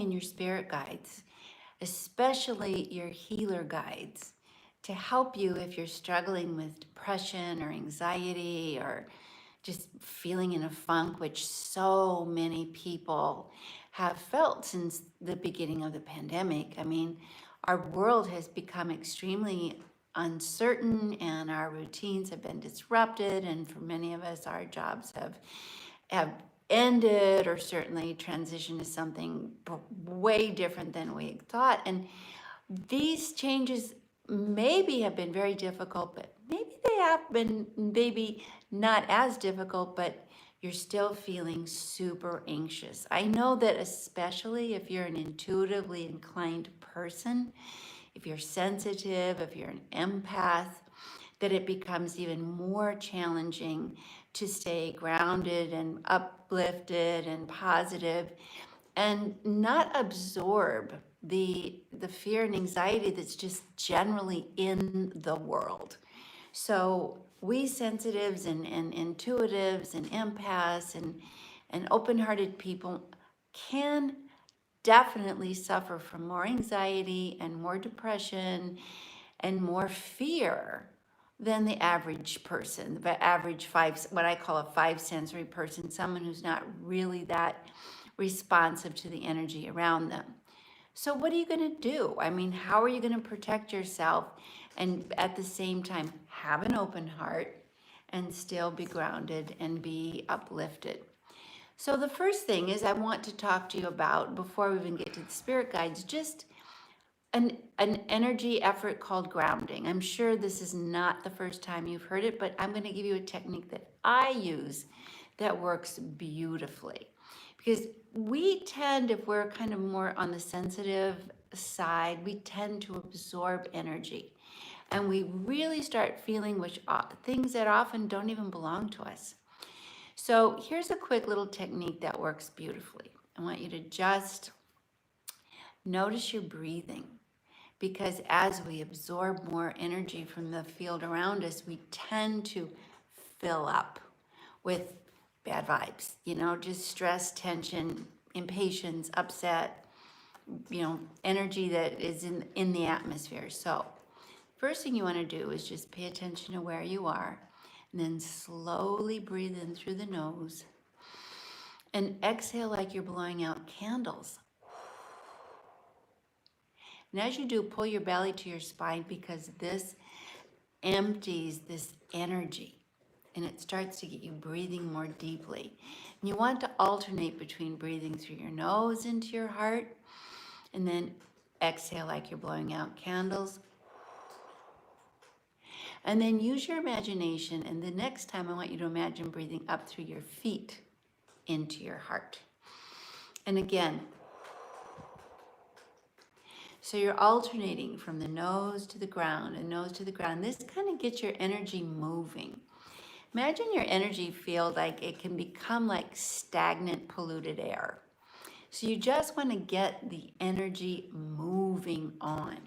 in your spirit guides, especially your healer guides, to help you if you're struggling with depression or anxiety or just feeling in a funk, which so many people have felt since the beginning of the pandemic. I mean, our world has become extremely uncertain and our routines have been disrupted, and for many of us our jobs have ended or certainly transitioned to something way different than we thought. And these changes maybe have been very difficult, but maybe they have been maybe not as difficult, but you're still feeling super anxious. I know that especially if you're an intuitively inclined person, if you're sensitive, if you're an empath, that it becomes even more challenging to stay grounded and uplifted and positive and not absorb the fear and anxiety that's just generally in the world. So we sensitives and intuitives and empaths and open-hearted people can definitely suffer from more anxiety and more depression and more fear than the average person, the average what I call a five sensory person, someone who's not really that responsive to the energy around them. So what are you going to do? I mean, how are you going to protect yourself and at the same time have an open heart and still be grounded and be uplifted? So the first thing is I want to talk to you about, before we even get to the spirit guides, just an energy effort called grounding. I'm sure this is not the first time you've heard it, but I'm going to give you a technique that I use that works beautifully. Because we tend, if we're kind of more on the sensitive side, we tend to absorb energy. And we really start feeling things that often don't even belong to us. So here's a quick little technique that works beautifully. I want you to just notice your breathing. Because as we absorb more energy from the field around us, we tend to fill up with bad vibes, just stress, tension, impatience, upset, energy that is in the atmosphere. So first thing you want to do is just pay attention to where you are, and then slowly breathe in through the nose and exhale like you're blowing out candles. And as you do, pull your belly to your spine, because this empties this energy and it starts to get you breathing more deeply. And you want to alternate between breathing through your nose into your heart and then exhale like you're blowing out candles. And then use your imagination, and the next time I want you to imagine breathing up through your feet into your heart. And again, so you're alternating from the nose to the ground and nose to the ground. This kind of gets your energy moving. Imagine your energy field like it can become like stagnant, polluted air. So you just want to get the energy moving on.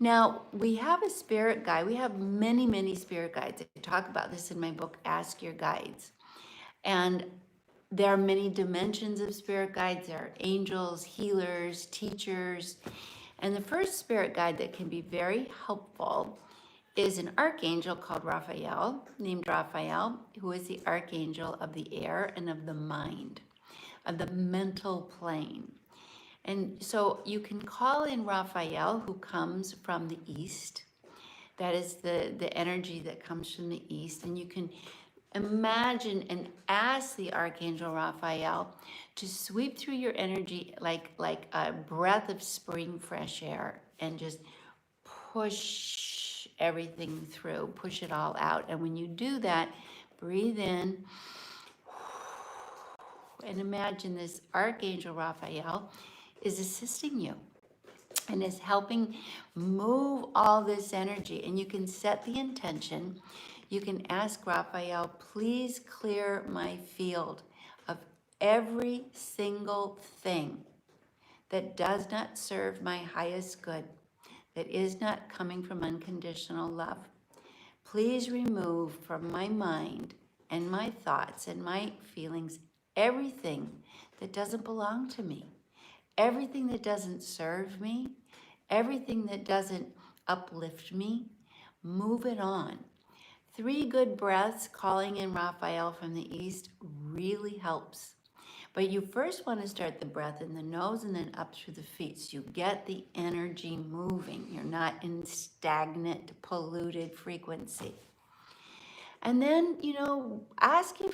Now, we have a spirit guide. We have many, many spirit guides. I talk about this in my book, Ask Your Guides. And there are many dimensions of spirit guides. There are angels, healers, teachers. And the first spirit guide that can be very helpful is an archangel called Raphael, named Raphael, who is the archangel of the air and of the mind, of the mental plane. And so you can call in Raphael, who comes from the east. That is the energy that comes from the east. And you can imagine and ask the Archangel Raphael to sweep through your energy like a breath of spring fresh air and just push everything through, push it all out. And when you do that, breathe in and imagine this Archangel Raphael is assisting you and is helping move all this energy. And you can set the intention. You can ask Raphael, please clear my field of every single thing that does not serve my highest good, that is not coming from unconditional love. Please remove from my mind and my thoughts and my feelings everything that doesn't belong to me. everything that doesn't serve me, everything that doesn't uplift me, move it on. 3 good breaths, calling in Raphael from the east, really helps. But you first want to start the breath in the nose and then up through the feet, so you get the energy moving. You're not in stagnant, polluted frequency. And then, asking